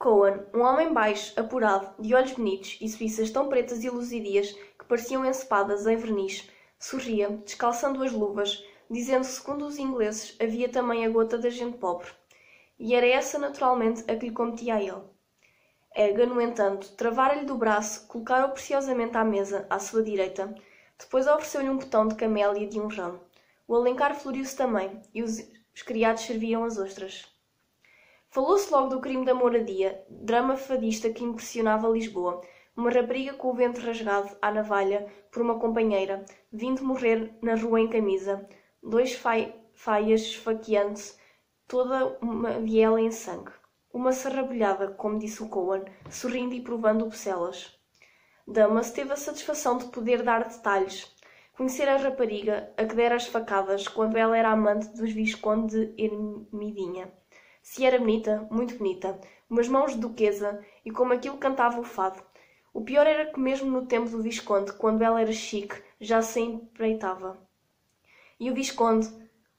Cohen, um homem baixo, apurado, de olhos bonitos e suíças tão pretas e luzidias que pareciam encepadas em verniz, sorria, descalçando as luvas, dizendo que, segundo os ingleses, havia também a gota da gente pobre. E era essa, naturalmente, a que lhe competia a ele. Helga, no entanto, travara-lhe do braço, colocara-o preciosamente à mesa, à sua direita. Depois ofereceu-lhe um botão de camélia de um ramo. O alencar floriu-se também, e os criados serviam as ostras. Falou-se logo do crime da moradia, drama fadista que impressionava Lisboa. Uma rapariga com o ventre rasgado à navalha por uma companheira, vindo morrer na rua em camisa. Dois faias esfaqueando-se, toda uma viela em sangue. Uma sarrabulhada, como disse o Cohen, sorrindo e provando bucelas. Damas teve a satisfação de poder dar detalhes. Conhecer a rapariga, a que dera as facadas, quando ela era amante dos Visconde de Ermidinha. Se era bonita, muito bonita, umas mãos de duquesa, e como aquilo cantava o fado. O pior era que mesmo no tempo do Visconde, quando ela era chique, já se empreitava. E o Visconde,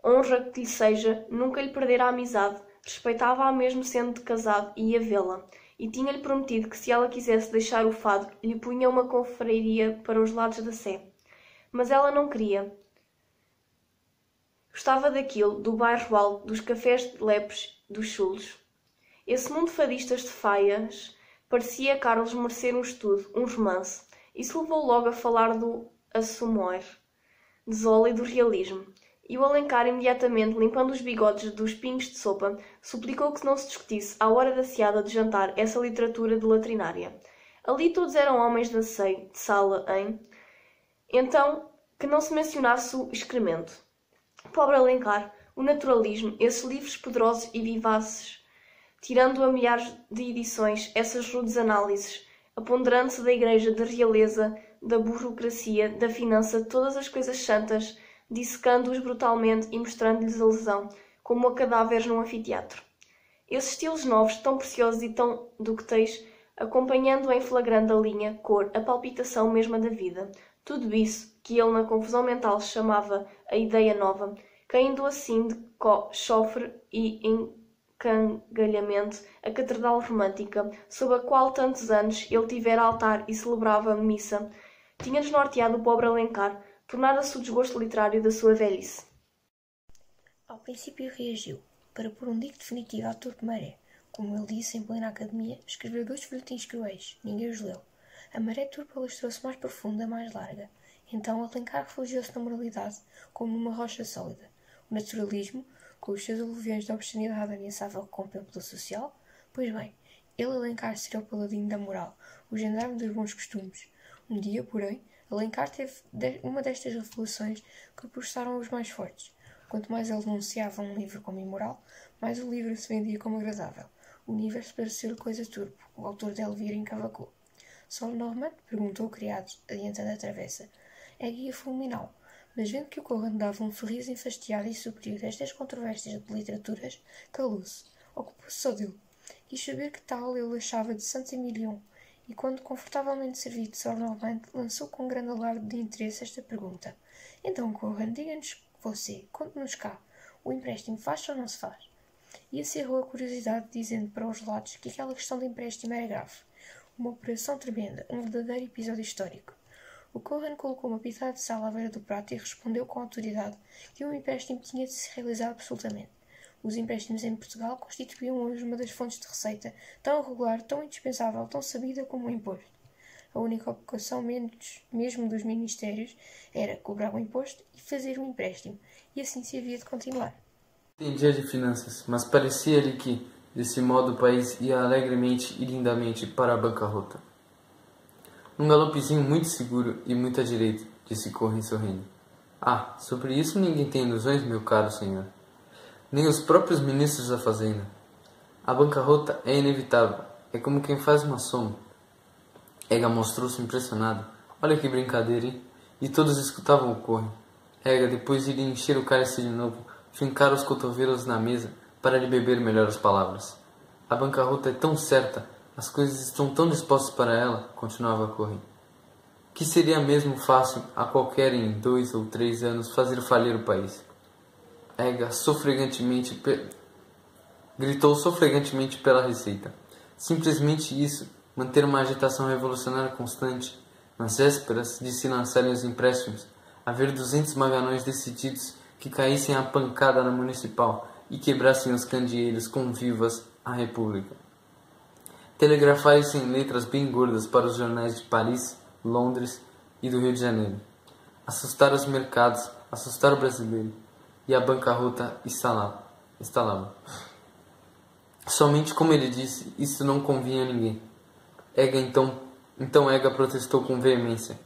honra que lhe seja, nunca lhe perdera a amizade, respeitava-a mesmo sendo de casado e ia vê-la, e tinha-lhe prometido que se ela quisesse deixar o fado, lhe punha uma confraria para os lados da Sé. Mas ela não queria. Gostava daquilo, do bairro alto, dos cafés de lepes, dos chulos. Esse mundo de fadistas de faias parecia a Carlos merecer um estudo, um romance. Isso levou logo a falar do Assomoir, de Zola e do realismo. E o Alencar, imediatamente, limpando os bigodes dos pingos de sopa, suplicou que não se discutisse, à hora da ceada de jantar, essa literatura de latrinária. Ali todos eram homens de sala, hein? Então, que não se mencionasse o excremento. Pobre Alencar, o naturalismo, esses livros poderosos e vivaces, tirando a milhares de edições, essas rudes análises, apoderando-se da igreja, da realeza, da burocracia, da finança, todas as coisas santas, dissecando-os brutalmente e mostrando-lhes a lesão, como a cadáveres num anfiteatro. Esses estilos novos, tão preciosos e tão ductéis, acompanhando em flagrante a linha, cor, a palpitação mesma da vida. Tudo isso, que ele na confusão mental chamava a ideia nova, caindo assim de chofre e encangalhamento a catedral romântica, sob a qual tantos anos ele tivera altar e celebrava missa, tinha desnorteado o pobre Alencar, tornara-se o desgosto literário da sua velhice. Ao princípio reagiu, para pôr um digo definitivo à Turco-Maré. Como ele disse em plena academia, escreveu 2 folhetins cruéis, ninguém os leu. A maré turpa alastrou-se mais profunda, mais larga. Então Alencar refugiou-se na moralidade, como numa rocha sólida. O naturalismo, com os seus aluviões de obscenidade, ameaçava com o pelo social? Pois bem, ele, Alencar, seria o paladino da moral, o gendarme dos bons costumes. Um dia, porém, Alencar teve uma destas revelações que prostaram os mais fortes. Quanto mais ele denunciava um livro como imoral, mais o livro se vendia como agradável. O universo pareceu-lhe coisa turpo. O autor de Elvira encavacou. Só Normand perguntou o criado, adiantando a travessa. É guia fulminal. Mas vendo que o Cohen dava um sorriso enfastiado e superior destas controvérsias de literaturas, calou-se. Ocupou-se só dele. Quis saber que tal ele achava de Saint-Emilion, e quando confortavelmente servido de Sr. Normand, lançou com grande alarde de interesse esta pergunta. Então, Cohen, diga-nos você, conte-nos cá, o empréstimo faz ou não se faz? E acerrou a curiosidade, dizendo para os lados que aquela questão de empréstimo era grave. Uma operação tremenda, um verdadeiro episódio histórico. O Cohen colocou uma pitada de sal à beira do prato e respondeu com autoridade que um empréstimo tinha de se realizar absolutamente. Os empréstimos em Portugal constituíam hoje uma das fontes de receita tão regular, tão indispensável, tão sabida como o imposto. A única ocupação mesmo dos ministérios era cobrar o imposto e fazer o empréstimo, e assim se havia de continuar. Entendia de finanças, mas parecia-lhe que, desse modo, o país ia alegremente e lindamente para a bancarrota. Num galopezinho muito seguro e muito à direita, disse Cohen sorrindo. Ah, sobre isso ninguém tem ilusões, meu caro senhor. Nem os próprios ministros da fazenda. A bancarrota é inevitável, é como quem faz uma soma. Helga mostrou-se impressionado. Olha que brincadeira, hein? E todos escutavam o Cohen. Helga, depois de lhe encher o cálice de novo, fincara os cotovelos na mesa para lhe beber melhor as palavras. A bancarrota é tão certa, as coisas estão tão dispostas para ela, continuava Cohen, que seria mesmo fácil a qualquer em 2 ou 3 anos fazer falir o país. Helga gritou sofregantemente pela receita. Simplesmente isso, manter uma agitação revolucionária constante, nas vésperas de se lançarem os empréstimos, haver 200 magalhães decididos que caíssem a pancada na municipal e quebrassem os candeeiros com vivas à República. Telegrafar isso em letras bem gordas para os jornais de Paris, Londres e do Rio de Janeiro. Assustar os mercados, assustar o brasileiro, e a bancarrota instalava. Somente como ele disse, isso não convinha a ninguém. Então Ega protestou com veemência.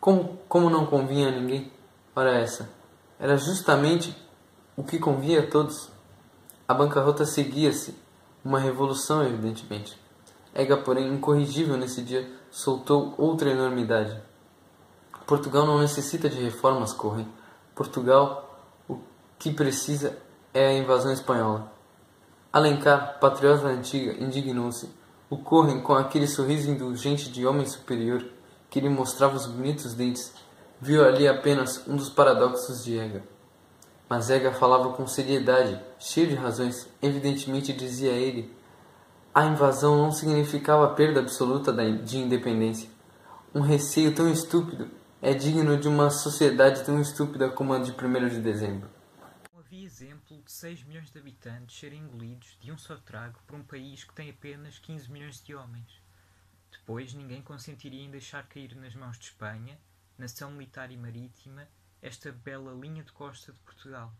Como não convinha a ninguém? Ora essa. Era justamente o que convinha a todos. A bancarrota seguia-se. Uma revolução, evidentemente. Ega, porém, incorrigível nesse dia, soltou outra enormidade. Portugal não necessita de reformas, Correm. Portugal, o que precisa é a invasão espanhola. Alencar, patriota antiga, indignou-se. O Correm, com aquele sorriso indulgente de homem superior, que lhe mostrava os bonitos dentes, viu ali apenas um dos paradoxos de Ega. Mas Ega falava com seriedade, cheio de razões. Evidentemente, dizia ele, a invasão não significava a perda absoluta de independência. Um receio tão estúpido é digno de uma sociedade tão estúpida como a de 1º de dezembro. Havia exemplo de 6 milhões de habitantes serem engolidos de um só trago por um país que tem apenas 15 milhões de homens. Depois ninguém consentiria em deixar cair nas mãos de Espanha, nação militar e marítima, esta bela linha de costa de Portugal,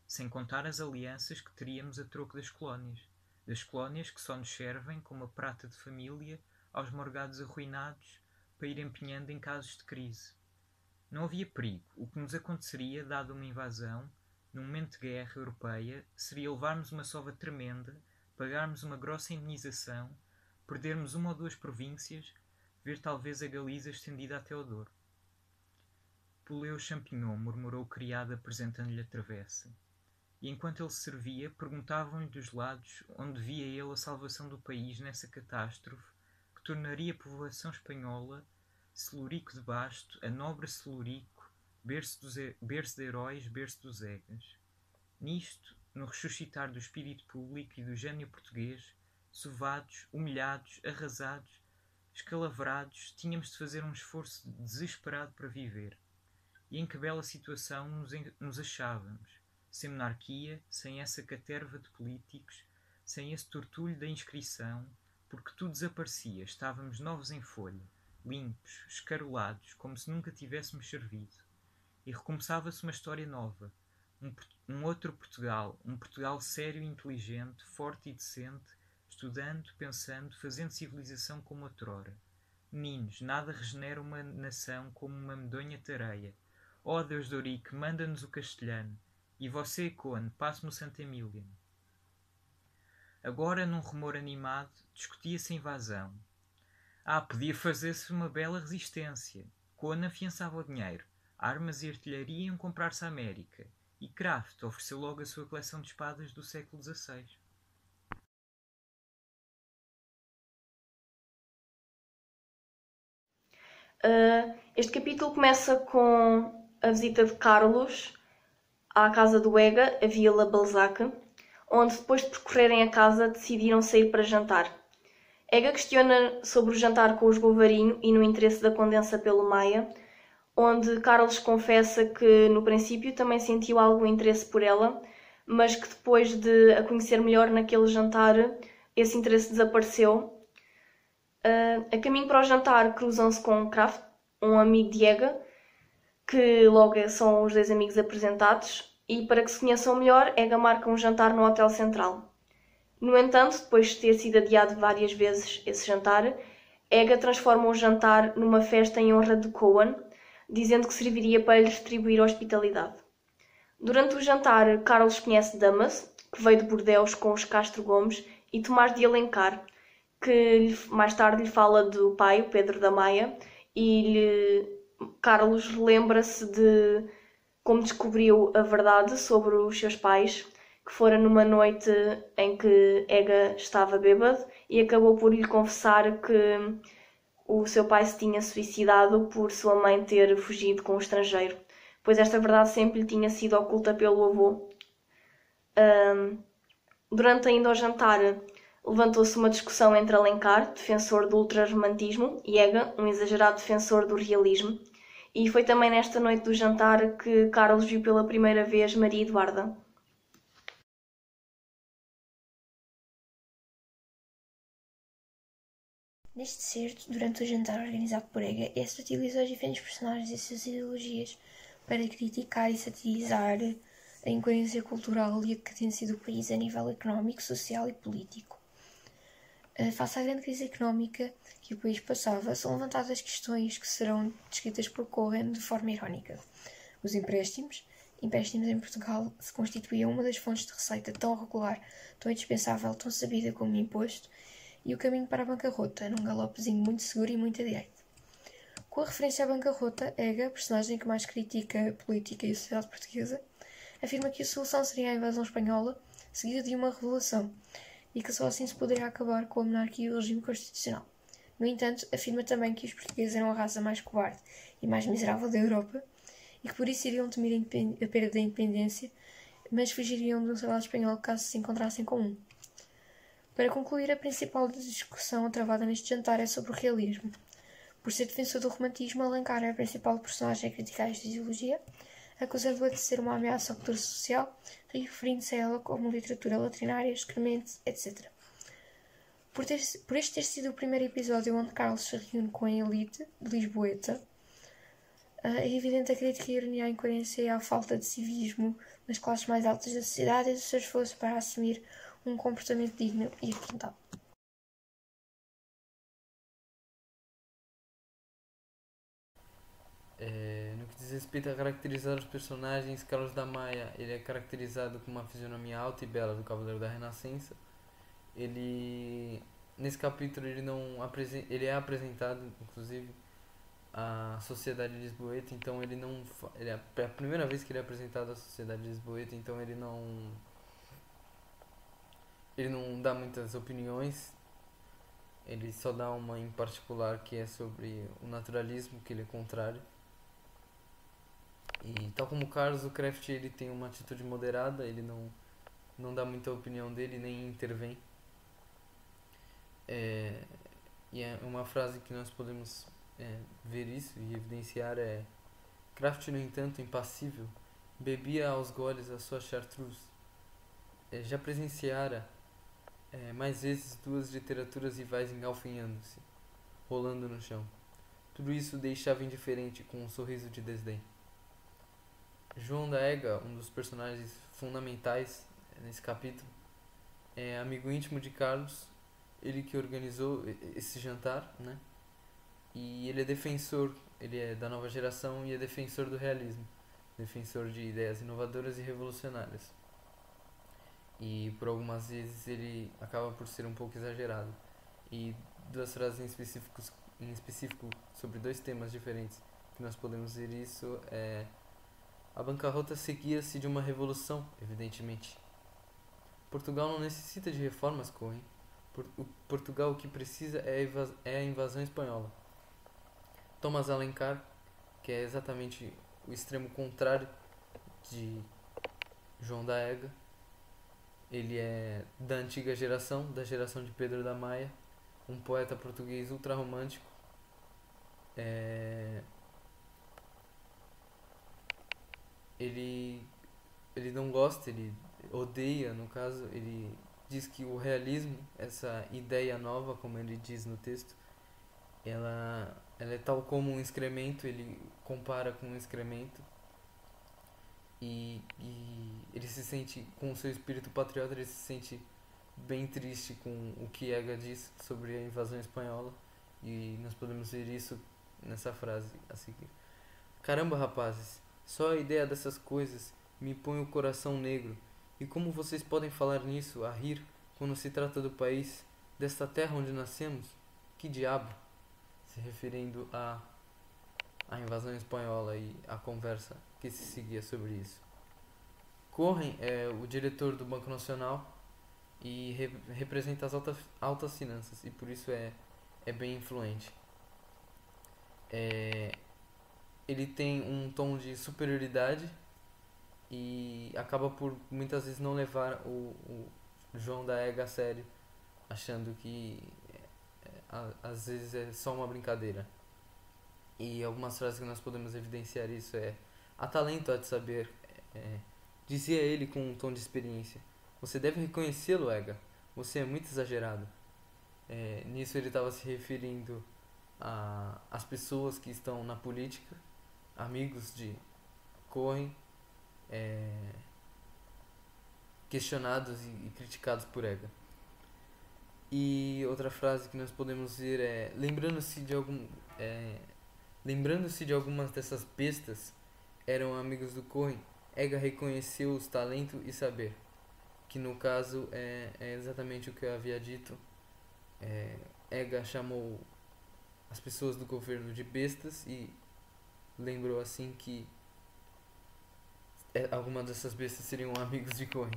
sem contar as alianças que teríamos a troco das colónias que só nos servem como a prata de família aos morgados arruinados para ir empenhando em casos de crise. Não havia perigo. O que nos aconteceria, dado uma invasão, num momento de guerra europeia, seria levarmos uma sova tremenda, pagarmos uma grossa indenização, perdermos 1 ou 2 províncias, ver talvez a Galiza estendida até ao Douro. Poulet Champignon, murmurou o criado apresentando-lhe a travessa. E enquanto ele se servia, perguntavam-lhe dos lados onde via ele a salvação do país nessa catástrofe que tornaria a povoação espanhola, Celurico de Basto, a nobre Celurico, berço de heróis, berço dos Egas. Nisto, no ressuscitar do espírito público e do gênio português, sovados, humilhados, arrasados, escalavrados, tínhamos de fazer um esforço desesperado para viver. E em que bela situação nos achávamos, sem monarquia, sem essa caterva de políticos, sem esse tortulho da inscrição, porque tudo desaparecia, estávamos novos em folha, limpos, escarolados, como se nunca tivéssemos servido. E recomeçava-se uma história nova, um outro Portugal, um Portugal sério e inteligente, forte e decente, estudando, pensando, fazendo civilização como outrora. Meninos, nada regenera uma nação como uma medonha tareia. Ó Deus de Ourique, manda-nos o castelhano, e você, Cone, passe-me o Santa Emília. Agora, num rumor animado, discutia-se a invasão. Podia fazer-se uma bela resistência. Cone afiançava o dinheiro. Armas e artilharia iam comprar-se à América. E Kraft ofereceu logo a sua coleção de espadas do século XVI. Este capítulo começa com a visita de Carlos à casa do Ega, a Vila Balzac, onde depois de percorrerem a casa decidiram sair para jantar. Ega questiona sobre o jantar com os Govarinho e no interesse da Condensa pelo Maia, onde Carlos confessa que no princípio também sentiu algum interesse por ela, mas que depois de a conhecer melhor naquele jantar, esse interesse desapareceu. A caminho para o jantar cruzam-se com Kraft, um amigo de Ega, que logo são os 2 amigos apresentados, e para que se conheçam melhor, Ega marca um jantar no Hotel Central. No entanto, depois de ter sido adiado várias vezes esse jantar, Ega transforma o jantar numa festa em honra de Cowan, dizendo que serviria para lhe retribuir a hospitalidade. Durante o jantar, Carlos conhece Damas, que veio de Bordeus com os Castro Gomes, e Tomás de Alencar, que mais tarde lhe fala do pai, o Pedro da Maia, e Carlos lembra-se de como descobriu a verdade sobre os seus pais, que fora numa noite em que Ega estava bêbado e acabou por lhe confessar que o seu pai se tinha suicidado por sua mãe ter fugido com um estrangeiro, pois esta verdade sempre lhe tinha sido oculta pelo avô. Durante ainda o jantar, Levantou-se uma discussão entre Alencar, defensor do ultrarromantismo, e Ega, um exagerado defensor do realismo. E foi também nesta noite do jantar que Carlos viu pela primeira vez Maria Eduarda. Neste certo, durante o jantar organizado por Ega, Essa utilizou os diferentes personagens e suas ideologias para criticar e satirizar a incoerência cultural e a decadência do país a nível económico, social e político. Face à grande crise económica que o país passava, são levantadas questões que serão descritas por Cohen de forma irónica. Os empréstimos em Portugal se constituíam uma das fontes de receita tão regular, tão indispensável, tão sabida como imposto, e o caminho para a bancarrota, num galopezinho muito seguro e muito adiante. Com a referência à bancarrota, Ega, personagem que mais critica a política e a sociedade portuguesa, afirma que a solução seria a invasão espanhola, seguida de uma revolução, e que só assim se poderia acabar com a monarquia e o regime constitucional. No entanto, afirma também que os portugueses eram a raça mais cobarde e mais miserável da Europa e que por isso iriam temer a perda da independência, mas fugiriam do Estado espanhol caso se encontrassem com um. Para concluir, a principal discussão travada neste jantar é sobre o realismo. Por ser defensor do romantismo, Alencar é a principal personagem a criticar esta ideologia, acusando-a de ser uma ameaça à cultura social, referindo-se a ela como literatura latrinária, excremente, etc. Por este ter sido o primeiro episódio onde Carlos se reúne com a elite de Lisboeta, é evidente a crítica e a ironia à incoerência e à falta de civismo nas classes mais altas da sociedade e do seu esforço para assumir um comportamento digno e requintado. No que diz respeito a caracterizar os personagens, Carlos da Maia ele é caracterizado com uma fisionomia alta e bela do Cavaleiro da Renascença. Nesse capítulo ele é apresentado, inclusive, à sociedade lisboeta, então ele é a primeira vez que ele é apresentado à sociedade lisboeta, então ele não dá muitas opiniões. Ele só dá uma em particular que é sobre o naturalismo, que ele é contrário. E tal como o Carlos, o Kraft ele tem uma atitude moderada, ele não dá muita opinião dele, nem intervém. E é uma frase que nós podemos ver isso e evidenciar é: Kraft, no entanto, impassível, bebia aos goles a sua chartreuse. Já presenciara mais vezes duas literaturas rivais engalfinhando-se, rolando no chão. Tudo isso o deixava indiferente, com um sorriso de desdém. João da Ega, um dos personagens fundamentais nesse capítulo, é amigo íntimo de Carlos, ele que organizou esse jantar, né? E ele é defensor, ele é da nova geração e é defensor do realismo, defensor de ideias inovadoras e revolucionárias. E por algumas vezes ele acaba por ser um pouco exagerado. E duas frases em específico sobre dois temas diferentes que nós podemos ver isso é: a bancarrota seguia-se de uma revolução, evidentemente. Portugal não necessita de reformas, Cohen. Portugal o que precisa é a invasão espanhola. Thomas Alencar, que é exatamente o extremo contrário de João da Ega, ele é da antiga geração, da geração de Pedro da Maia, um poeta português ultrarromântico. Ele não gosta, ele odeia, no caso, ele diz que o realismo, essa ideia nova, como ele diz no texto, ela é tal como um excremento, ele compara com um excremento, e ele se sente, com o seu espírito patriota, ele se sente bem triste com o que Ega diz sobre a invasão espanhola, e nós podemos ver isso nessa frase a seguir. Caramba, rapazes, só a ideia dessas coisas me põe o coração negro. E como vocês podem falar nisso, a rir, quando se trata do país, desta terra onde nascemos? Que diabo? Se referindo à invasão espanhola e à conversa que se seguia sobre isso. Cohen é o diretor do Banco Nacional e representa as altas finanças, e por isso é bem influente. Ele tem um tom de superioridade e acaba por muitas vezes não levar o João da Ega a sério, achando que às vezes é só uma brincadeira. E algumas frases que nós podemos evidenciar isso é: há talento, há de saber, dizia ele com um tom de experiência. Você deve reconhecê-lo, Ega. Você é muito exagerado. Nisso ele estava se referindo às pessoas que estão na política, amigos de Cohen, questionados e criticados por Ega. E outra frase que nós podemos ver é: lembrando-se de algumas dessas bestas eram amigos do Cohen, Ega reconheceu os talento e saber, que no caso é exatamente o que eu havia dito. Ega chamou as pessoas do governo de bestas e lembrou assim que algumas dessas bestas seriam amigos de Cohen.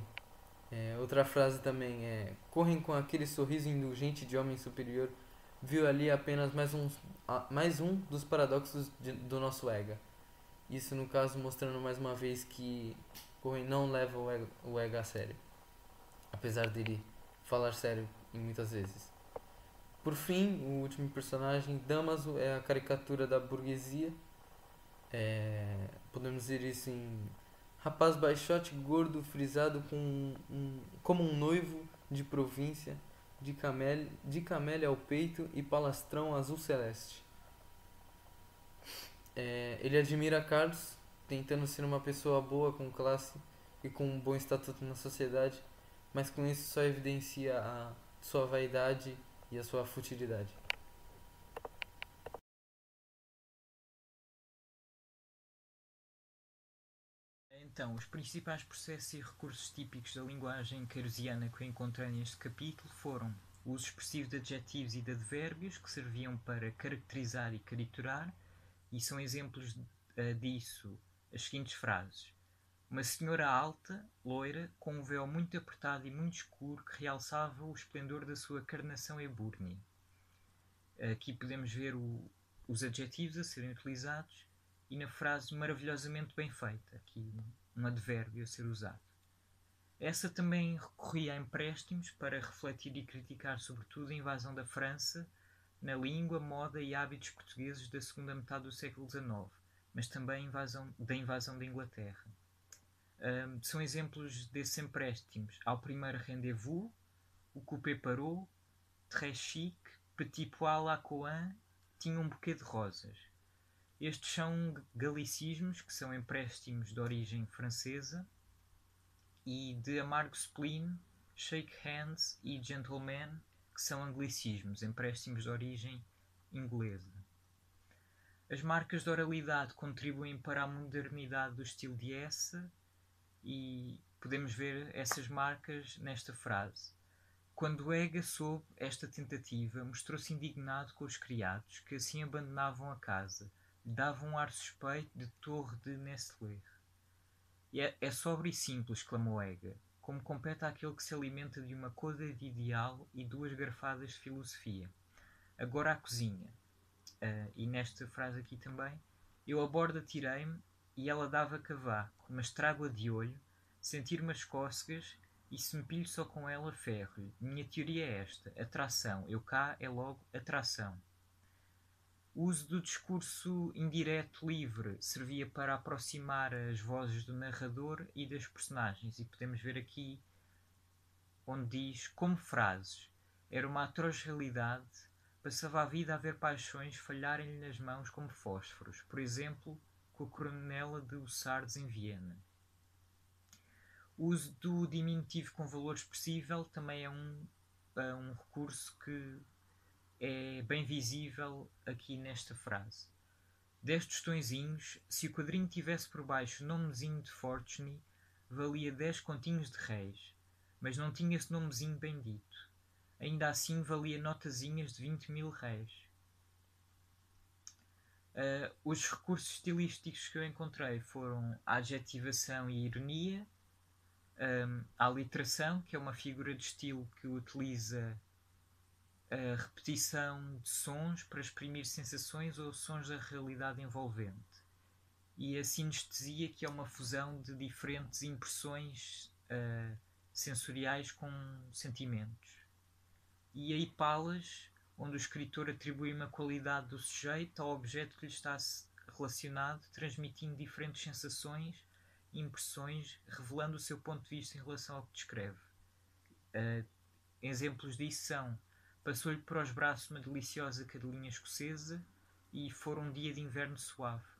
Outra frase também é: Cohen, com aquele sorriso indulgente de homem superior, viu ali apenas mais um dos paradoxos do nosso Ega. Isso, no caso, mostrando mais uma vez que Cohen não leva o Ega a sério, apesar dele falar sério muitas vezes. Por fim, o último personagem, Damaso, é a caricatura da burguesia. Podemos dizer isso em rapaz baixote, gordo, frisado como um noivo de província, de camélia ao peito e palastrão azul celeste. Ele admira Carlos, tentando ser uma pessoa boa, com classe e com um bom estatuto na sociedade, mas com isso só evidencia a sua vaidade e a sua futilidade. Então, os principais processos e recursos típicos da linguagem queirosiana que eu encontrei neste capítulo foram o uso expressivo de adjetivos e de advérbios que serviam para caracterizar e caricaturar, e são exemplos disso as seguintes frases: uma senhora alta, loira, com um véu muito apertado e muito escuro que realçava o esplendor da sua carnação ebúrnea. Aqui podemos ver os adjetivos a serem utilizados e na frase maravilhosamente bem feita, aqui um advérbio a ser usado. Essa também recorria a empréstimos para refletir e criticar sobretudo a invasão da França na língua, moda e hábitos portugueses da segunda metade do século XIX, mas também da invasão da Inglaterra. São exemplos desses empréstimos: ao primeiro rendezvous, o coupé parou, très chic, petit pois à Coin, tinha um buquê de rosas. Estes são galicismos, que são empréstimos de origem francesa, e de amargo spleen, shake hands e gentleman, que são anglicismos, empréstimos de origem inglesa. As marcas de oralidade contribuem para a modernidade do estilo de essa, e podemos ver essas marcas nesta frase. Quando Ega soube esta tentativa, mostrou-se indignado com os criados, que assim abandonavam a casa, davam um ar suspeito de torre de Nestlé. É sóbrio e simples, clamou Ega, como compete àquele que se alimenta de uma coda de ideal e 2 garfadas de filosofia. Agora à cozinha. E nesta frase aqui também: eu à borda tirei-me e ela dava cavaco, mas trago-a de olho, sentir-me as cócegas e se me pilho só com ela ferro-lhe. Minha teoria é esta: atração. Eu cá é logo atração. O uso do discurso indireto livre servia para aproximar as vozes do narrador e das personagens, e podemos ver aqui onde diz: como frases. Era uma atroz realidade, passava a vida a ver paixões falharem-lhe nas mãos como fósforos, por exemplo, com a coronela de Hussardos em Viena. O uso do diminutivo com valor expressível também é um recurso que é bem visível aqui nesta frase. 10 tostõezinhos, se o quadrinho tivesse por baixo o nomezinho de Fortuny, valia 10 continhos de réis, mas não tinha esse nomezinho bendito. Ainda assim valia notazinhas de 20.000 réis. Os recursos estilísticos que eu encontrei foram a adjetivação e a ironia, a aliteração, que é uma figura de estilo que utiliza a repetição de sons para exprimir sensações ou sons da realidade envolvente, e a sinestesia, que é uma fusão de diferentes impressões sensoriais com sentimentos. e a Ipalas, onde o escritor atribui uma qualidade do sujeito ao objeto que lhe está relacionado, transmitindo diferentes sensações e impressões, revelando o seu ponto de vista em relação ao que descreve. Exemplos disso são: passou-lhe por os braços uma deliciosa cadelinha escocesa e fora um dia de inverno suave.